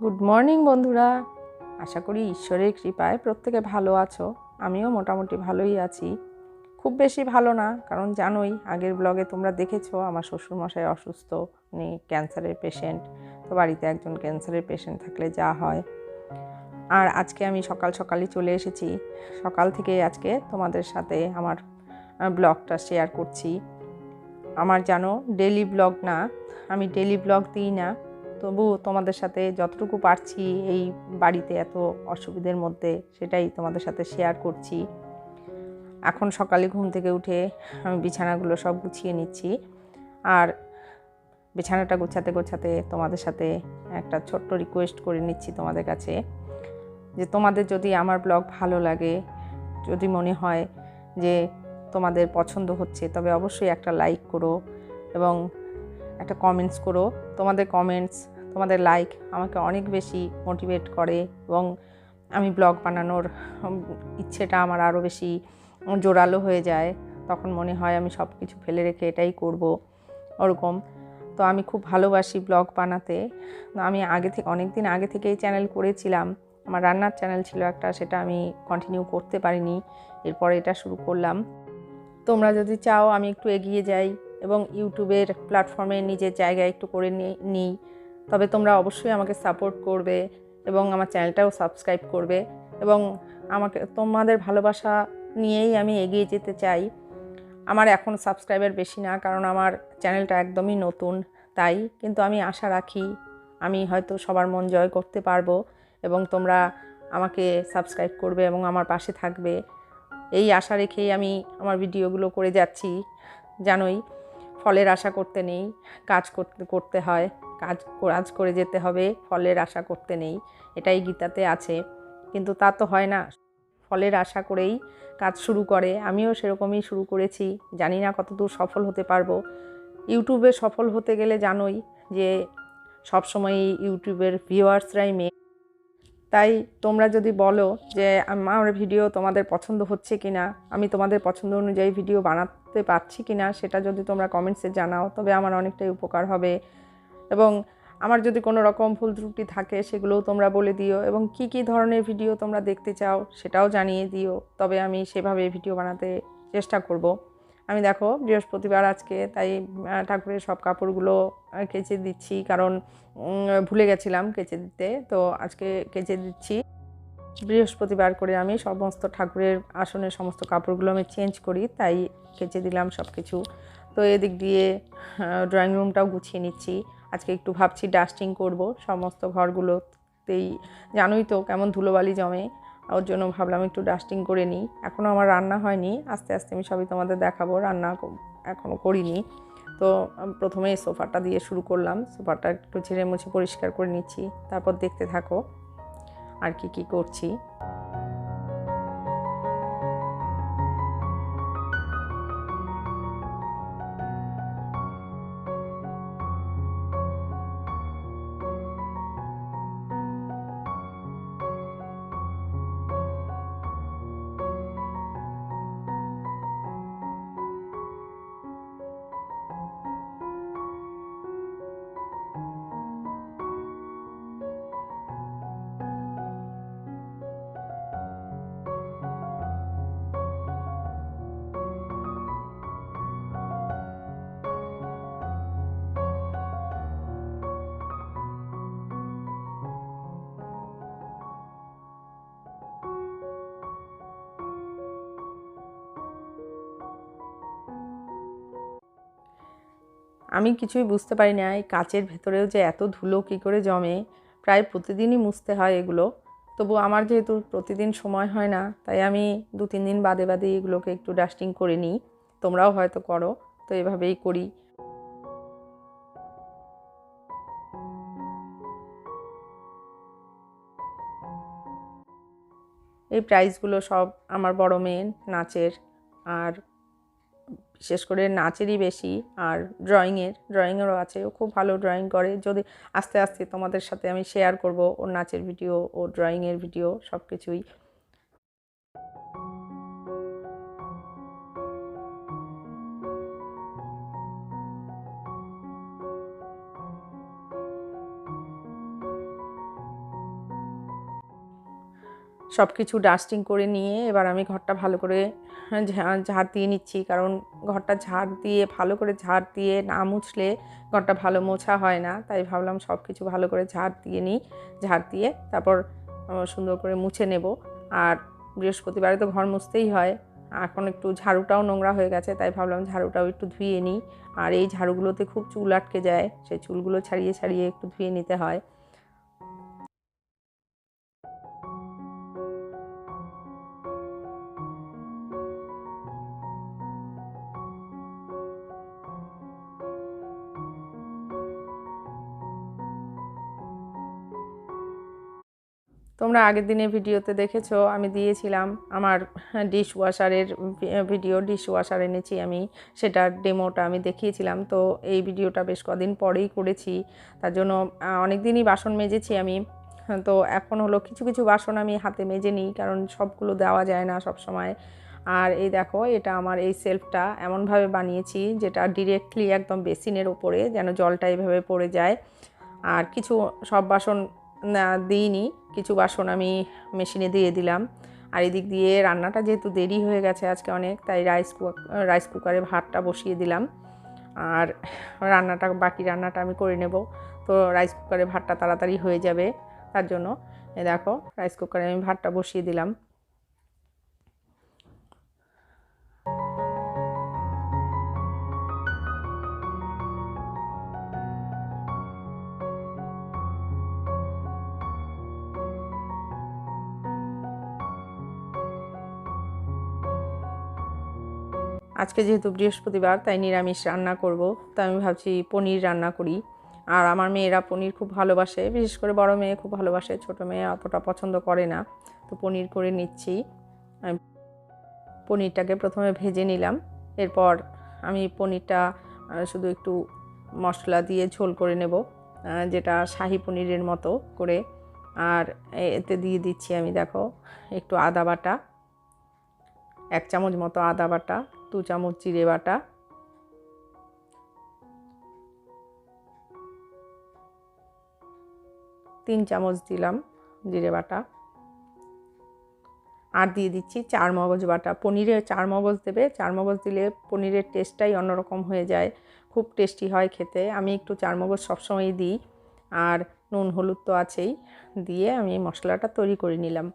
Good morning বন্ধুরা। আশা করি ঈশ্বরের কৃপায় প্রত্যেকে ভালো আছো। আমিও মোটামুটি ভালোই আছি, খুব বেশি ভালো না, কারণ জানোই আগের ব্লগে তোমরা দেখেছো আমার শ্বশুরমশাই অসুস্থ, উনি ক্যান্সারের পেশেন্ট। তো বাড়িতে একজন ক্যান্সারের পেশেন্ট থাকলে যা হয়। আর আজকে আমি সকাল সকালই চলে এসেছি, সকাল থেকে আজকে তোমাদের সাথে আমার ব্লগটা শেয়ার করছি। আমার জানো ডেলি ব্লগ না, আমি ডেলি ব্লগ দিই না, তবু তোমাদের সাথে যতটুকু পারছি এই বাড়িতে এত অসুবিধার মধ্যে সেটাই তোমাদের সাথে শেয়ার করছি। এখন সকালে ঘুম থেকে উঠে আমি বিছানাগুলো সব গুছিয়ে নিচ্ছি, আর বিছানাটা গোছাতে গোছাতে তোমাদের সাথে একটা ছোট্ট রিকোয়েস্ট করে নিচ্ছি তোমাদের কাছে, যে তোমাদের যদি আমার ব্লগ ভালো লাগে, যদি মনে হয় যে তোমাদের পছন্দ হচ্ছে, তবে অবশ্যই একটা লাইক করো এবং একটা কমেন্টস করো। তোমাদের কমেন্টস, তোমাদের লাইক আমাকে অনেক বেশি মোটিভেট করে এবং আমি ব্লগ বানানোর ইচ্ছেটা আমার আরও বেশি জোরালো হয়ে যায়। তখন মনে হয় আমি সব কিছু ফেলে রেখে এটাই করব, ওরকম। তো আমি খুব ভালোবাসি ব্লগ বানাতে। আমি আগে থেকে অনেক দিন আগে থেকেই চ্যানেল করেছিলাম, আমার রান্নার চ্যানেল ছিল একটা, সেটা আমি কন্টিনিউ করতে পারিনি, এরপরে এটা শুরু করলাম। তোমরা যদি চাও আমি একটু এগিয়ে যাই এবং ইউটিউবের প্ল্যাটফর্মে নিজের জায়গায় একটু করে নিই, তবে তোমরা অবশ্যই আমাকে সাপোর্ট করবে এবং আমার চ্যানেলটাও সাবস্ক্রাইব করবে, এবং আমাকে তোমাদের ভালোবাসা নিয়েই আমি এগিয়ে যেতে চাই। আমার এখন সাবস্ক্রাইবার বেশি না, কারণ আমার চ্যানেলটা একদমই নতুন, তাই। কিন্তু আমি আশা রাখি আমি হয়তো সবার মন জয় করতে পারবো এবং তোমরা আমাকে সাবস্ক্রাইব করবে এবং আমার পাশে থাকবে, এই আশা রেখেই আমি আমার ভিডিওগুলো করে যাচ্ছি। জানোই ফলের আশা করতে নেই, কাজ করতে হয়, কাজ করে যেতে হবে, ফলের আশা করতে নেই, এটাই গীতাতে আছে। কিন্তু তা তো হয় না, ফলের আশা করেই কাজ শুরু করে। আমিও সেরকমই শুরু করেছি, জানি না কতদূর সফল হতে পারবো। ইউটিউবে সফল হতে গেলে জানোই যে সবসময়ই ইউটিউবের ভিউয়ার্সরাই মেন। তাই তোমরা যদি বলো যে আমার ভিডিও তোমাদের পছন্দ হচ্ছে কি না, আমি তোমাদের পছন্দ অনুযায়ী ভিডিও বানাতে পারছি কি না, সেটা যদি তোমরা কমেন্টসে জানাও, তবে আমার অনেকটাই উপকার হবে। এবং আমার যদি কোনো রকম ভুল ত্রুটি থাকে সেগুলোও তোমরা বলে দিও, এবং কি কি ধরনের ভিডিও তোমরা দেখতে চাও সেটাও জানিয়ে দিও, তবে আমি সেভাবে ভিডিও বানাতে চেষ্টা করব। আমি দেখো বৃহস্পতিবার আজকে, তাই ঠাকুরের সব কাপড়গুলো কেচে দিচ্ছি, কারণ ভুলে গেছিলাম কেচে দিতে, তো আজকে কেচে দিচ্ছি। বৃহস্পতিবার করে আমি সমস্ত ঠাকুরের আসনের সমস্ত কাপড়গুলো আমি চেঞ্জ করি, তাই কেচে দিলাম সব কিছু। তো এদিক দিয়ে ড্রয়িং রুমটাও গুছিয়ে নিচ্ছি। আজকে একটু ভাবছি ডাস্টিং করব সমস্ত ঘরগুলোতেই, জানোই তো কেমন ধুলোবালি জমে, ওর জন্য ভাবলাম একটু ডাস্টিং করে নিই। এখনও আমার রান্না হয়নি, আস্তে আস্তে আমি সবই তোমাদের দেখাবো, রান্না এখনও করিনি। তো প্রথমে সোফাটা দিয়ে শুরু করলাম, সোফাটা একটু ঝেড়ে মুছে পরিষ্কার করে নিচ্ছি, তারপর দেখতে থাকো আর কি করছি। আমি কিছুই বুঝতে পারি না এই কাচের ভেতরেও যে এত ধুলো কী করে জমে। প্রায় প্রতিদিনই মুছতে হয় এগুলো, তবু আমার যেহেতু প্রতিদিন সময় হয় না, তাই আমি 2-3 দিন বাদে বাদে এগুলোকে একটু ডাস্টিং করে নিই। তোমরাও হয়তো করো, তো এভাবেই করি। এই প্রাইজগুলো সব আমার বড় মেয়ের নাচের, আর বিশেষ করে নাচেরই বেশি, আর ড্রয়িংয়েরও আছে, ও খুব ভালো ড্রয়িং করে। যদি আস্তে আস্তে তোমাদের সাথে আমি শেয়ার করব ওর নাচের ভিডিও, ও ড্রয়িংয়ের ভিডিও, সব কিছুই। সব কিছু ডাস্টিং করে নিয়ে এবার আমি ঘরটা ভালো করে ঝাড় দিয়ে নিচ্ছি, কারণ ঘরটা ভালো করে ঝাড় দিয়ে না মুছলে ঘরটা ভালো মোছা হয় না। তাই ভাবলাম সব কিছু ভালো করে ঝাড় দিয়ে নিই, ঝাড় দিয়ে তারপর সুন্দর করে মুছে নেব। আর বৃহস্পতিবারে তো ঘর মুছতেই হয়। এখন একটু ঝাড়ুটাও নোংরা হয়ে গেছে, তাই ভাবলাম ঝাড়ুটাও একটু ধুয়ে নিই। আর এই ঝাড়ুগুলোতে খুব চুল আটকে যায়, সেই চুলগুলো ছাড়িয়ে ছাড়িয়ে একটু ধুয়ে নিতে হয়। তোমরা আগের দিনের ভিডিওতে দেখেছো আমি দিয়েছিলাম আমার ডিশ ওয়াশারের ভিডিও, ডিশ ওয়াশার এনেছি আমি, সেটার ডেমোটা আমি দেখিয়েছিলাম। তো এই ভিডিওটা বেশ কদিন পরেই করেছি, তার জন্য অনেক দিনই বাসন মেজেছি আমি। তো এখন হলো কিছু কিছু বাসন আমি হাতে মেজে নিই, কারণ সবগুলো দেওয়া যায় না সব সময়। আর এই দেখো, এটা আমার এই সেলফটা এমনভাবে বানিয়েছি যেটা ডিরেক্টলি একদম বেসিনের ওপরে, যেন জলটা এইভাবে পড়ে যায়। আর কিছু সব বাসন দিইনি, কিছু বাসন আমি মেশিনে দিয়ে দিলাম। আর এদিক দিয়ে রান্নাটা যেহেতু দেরি হয়ে গেছে আজকে অনেক, তাই রাইস কুকারে ভাতটা বসিয়ে দিলাম। আর বাকি রান্নাটা আমি করে নেব। তো রাইস কুকারে ভাতটা তাড়াতাড়ি হয়ে যাবে, তার জন্য দেখো রাইস কুকারে আমি ভাতটা বসিয়ে দিলাম। আজকে যেহেতু বৃহস্পতিবার, তাই নিরামিষ রান্না করব। তো আমি ভাবছি পনির রান্না করি। আর আমার মেয়েরা পনির খুব ভালোবাসে, বিশেষ করে বড় মেয়ে খুব ভালোবাসে, ছোট মেয়ে অতটা পছন্দ করে না। তো পনির করে নিচ্ছি। পনিরটাকে প্রথমে ভেজে নিলাম, এরপর আমি পনিরটা শুধু একটু মশলা দিয়ে ঝোল করে নেব, যেটা শাহি পনিরের মতো করে। আর এতে দিয়ে দিচ্ছি আমি, দেখো, একটু আদা বাটা, 1 চামচ মতো আদা বাটা, 2 চামচ জিরে বাটা, 3 চামচ দিলাম জিরে বাটা। আর দিয়ে দিচ্ছি 4 মগজ বাটা। পনিরে 4 মগজ দেবে, 4 মগজ দিলে পনিরের টেস্টটাই অন্যরকম হয়ে যায়, খুব টেস্টি হয় খেতে। আমি একটু 4 মগজ সবসময়ই দিই। আর নুন হলুদ তো আছেই, দিয়ে আমি মশলাটা তৈরি করে নিলাম।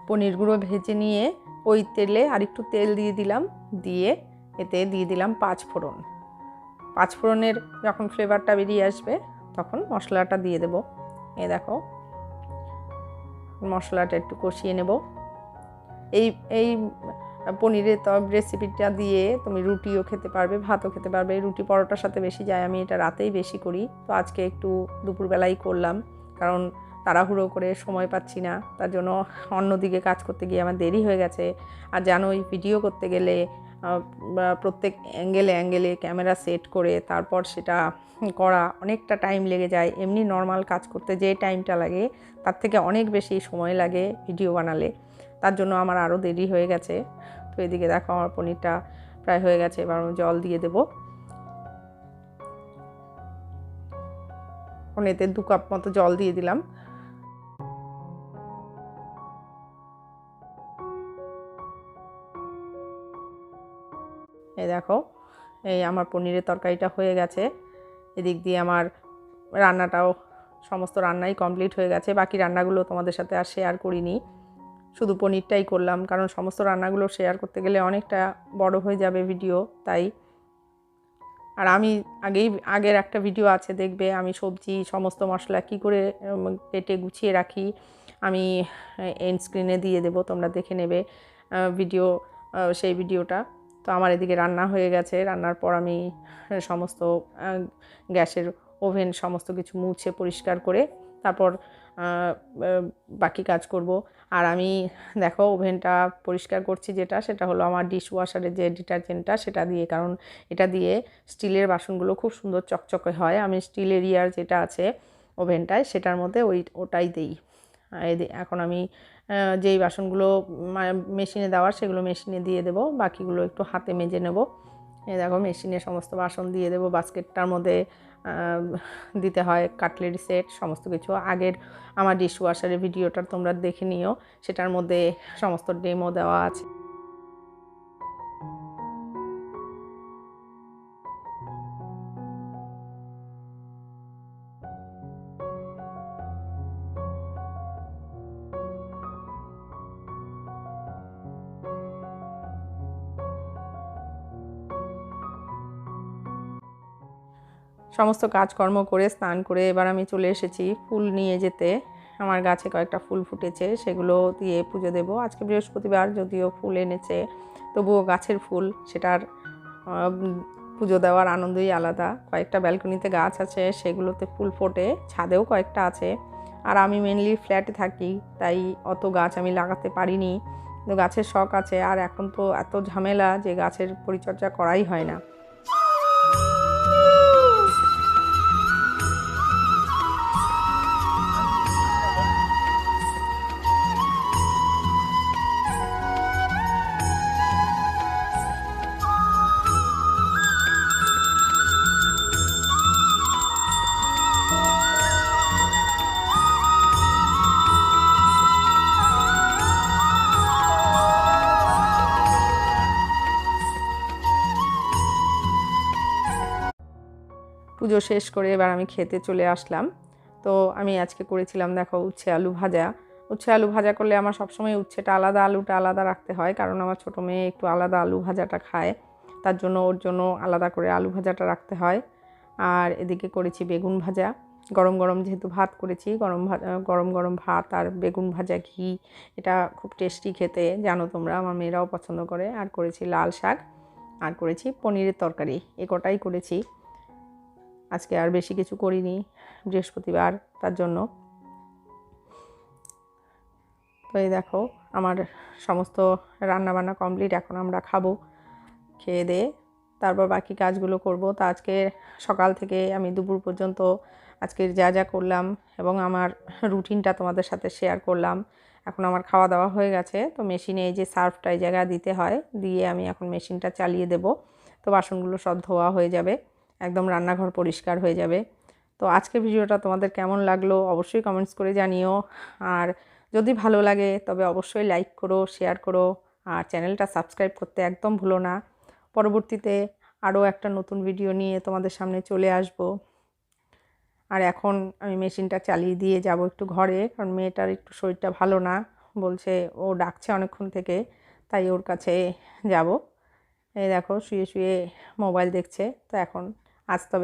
পনিরগুলো ভেজে নিয়ে ওই তেলে আর একটু তেল দিয়ে দিলাম, দিয়ে এতে দিয়ে দিলাম 5 ফোড়ন। 5 ফোড়নের যখন ফ্লেভারটা বেরিয়ে আসবে তখন মশলাটা দিয়ে দেব। দেখো, মশলাটা একটু কষিয়ে নেব। এই পনিরের রেসিপিটা দিয়ে তুমি রুটিও খেতে পারবে, ভাতও খেতে পারবে। রুটি পরোটার সাথে বেশি যায়, আমি এটা রাতেই বেশি করি। তো আজকে একটু দুপুরবেলাই করলাম, কারণ তাড়াহুড়ো করে সময় পাচ্ছি না, তার জন্য অন্যদিকে কাজ করতে গিয়ে আমার দেরি হয়ে গেছে। আর জানোই, ভিডিও করতে গেলে প্রত্যেক অ্যাঙ্গেলে ক্যামেরা সেট করে তারপর সেটা করা অনেকটা টাইম লেগে যায়। এমনি নর্মাল কাজ করতে যে টাইমটা লাগে তার থেকে অনেক বেশি সময় লাগে ভিডিও বানালে, তার জন্য আমার আরও দেরি হয়ে গেছে। তো এদিকে দেখো, আমার পনিরটা প্রায় হয়ে গেছে, এবার আমি জল দিয়ে দেবো। এতে 2 কাপ মতো জল দিয়ে দিলাম। এই দেখো, এই আমার পনিরের তরকারিটা হয়ে গেছে। এদিক দিয়ে আমার রান্নাটাও, সমস্ত রান্নাই কমপ্লিট হয়ে গেছে। বাকি রান্নাগুলো তোমাদের সাথে আর শেয়ার করিনি, শুধু পনিরটাই করলাম, কারণ সমস্ত রান্নাগুলো শেয়ার করতে গেলে অনেকটা বড় হয়ে যাবে ভিডিও, তাই। আর আমি আগের একটা ভিডিও আছে, দেখবে আমি সবজি সমস্ত মশলা কী করে কেটে গুছিয়ে রাখি, আমি এন্ড স্ক্রিনে দিয়ে দেবো, তোমরা দেখে নেবে ভিডিও, সেই ভিডিওটা। তো আমার এদিকে রান্না হয়ে গেছে। রান্নার পর আমি সমস্ত গ্যাসের ওভেন সমস্ত কিছু মুছে পরিষ্কার করে তারপর বাকি কাজ করব। আর আমি দেখো ওভেনটা পরিষ্কার করছি, সেটা হলো আমার ডিশ ওয়াশারের যে ডিটারজেন্টটা সেটা দিয়ে, কারণ এটা দিয়ে স্টিলের বাসনগুলো খুব সুন্দর চকচকে হয়। আমি স্টিল এরিয়ার যেটা আছে ওভেনটায় সেটার মধ্যে ওটাই দিই। এখন আমি যেই বাসনগুলো মেশিনে দেওয়ার সেগুলো মেশিনে দিয়ে দেবো, বাকিগুলো একটু হাতে মেজে নেব। এই দেখো মেশিনে সমস্ত বাসন দিয়ে দেবো। বাস্কেটটার মধ্যে দিতে হয় কাটলেরি সেট সমস্ত কিছু। আগের আমার ডিশ ওয়াশারের ভিডিওটা তোমরা দেখে নিও, সেটার মধ্যে সমস্ত ডেমো দেওয়া আছে। সমস্ত কাজকর্ম করে স্নান করে এবার আমি চলে এসেছি ফুল নিয়ে যেতে। আমার গাছে কয়েকটা ফুল ফুটেছে, সেগুলো দিয়ে পুজো দেব। আজকে বৃহস্পতিবার, যদিও ফুল এনেছে তবুও গাছের ফুল, সেটার পুজো দেওয়ার আনন্দই আলাদা। কয়েকটা ব্যালকনিতে গাছ আছে, সেগুলোতে ফুল ফোটে, ছাদেও কয়েকটা আছে। আর আমি মেনলি ফ্ল্যাটে থাকি, তাই অত গাছ আমি লাগাতে পারিনি, কিন্তু গাছের শখ আছে। আর এখন তো এত ঝামেলা যে গাছের পরিচর্যা করাই হয় না। পুজো শেষ করে এবার আমি খেতে চলে আসলাম। তো আমি আজকে করেছিলাম দেখো উচ্ছে আলু ভাজা। উচ্ছে আলু ভাজা করলে আমার সবসময় উচ্ছেটা আলাদা, আলুটা আলাদা রাখতে হয়, কারণ আমার ছোটো মেয়ে একটু আলাদা আলু ভাজাটা খায়, তার জন্য ওর জন্য আলাদা করে আলু ভাজাটা রাখতে হয়। আর এদিকে করেছি বেগুন ভাজা। গরম গরম যেহেতু ভাত করেছি, গরম গরম ভাত আর বেগুন ভাজা ঘি, এটা খুব টেস্টি খেতে, জানো তোমরা, আমার মেয়েরাও পছন্দ করে। আর করেছি লাল শাক, আর করেছি পনিরের তরকারি। এ কটাই করেছি আজকে, আর বেশি কিছু করিনি, বৃহস্পতিবার তার জন্য। তো এই দেখো আমার সমস্ত রান্নাবান্না কমপ্লিট। এখন আমরা খাবো, খেয়ে দিয়ে তারপর বাকি কাজগুলো করব। তা আজকে সকাল থেকে আমি দুপুর পর্যন্ত আজকের যা যা করলাম এবং আমার রুটিনটা তোমাদের সাথে শেয়ার করলাম। এখন আমার খাওয়া দাওয়া হয়ে গেছে, তো মেশিনে এই যে সার্ফটা এই জায়গায় দিতে হয়, দিয়ে আমি এখন মেশিনটা চালিয়ে দেব। তো বাসনগুলো সব ধোয়া হয়ে যাবে, একদম রান্নাঘর পরিষ্কার হয়ে যাবে। তো আজকের ভিডিওটা তোমাদের কেমন লাগলো অবশ্যই কমেন্টস করে জানিও। আর যদি ভালো লাগে তবে অবশ্যই লাইক করো, শেয়ার করো, আর চ্যানেলটা সাবস্ক্রাইব করতে একদম ভুলো না। পরবর্তীতে আরও একটা নতুন ভিডিও নিয়ে তোমাদের সামনে চলে আসব। আর এখন আমি মেশিনটা চালিয়ে দিয়ে যাব একটু ঘরে, কারণ মেয়েটার একটু শরীরটা ভালো না, বলছে, ও ডাকছে অনেকক্ষণ থেকে, তাই ওর কাছে যাব। এই দেখো শুয়ে শুয়ে মোবাইল দেখছে। তো এখন আজ তবে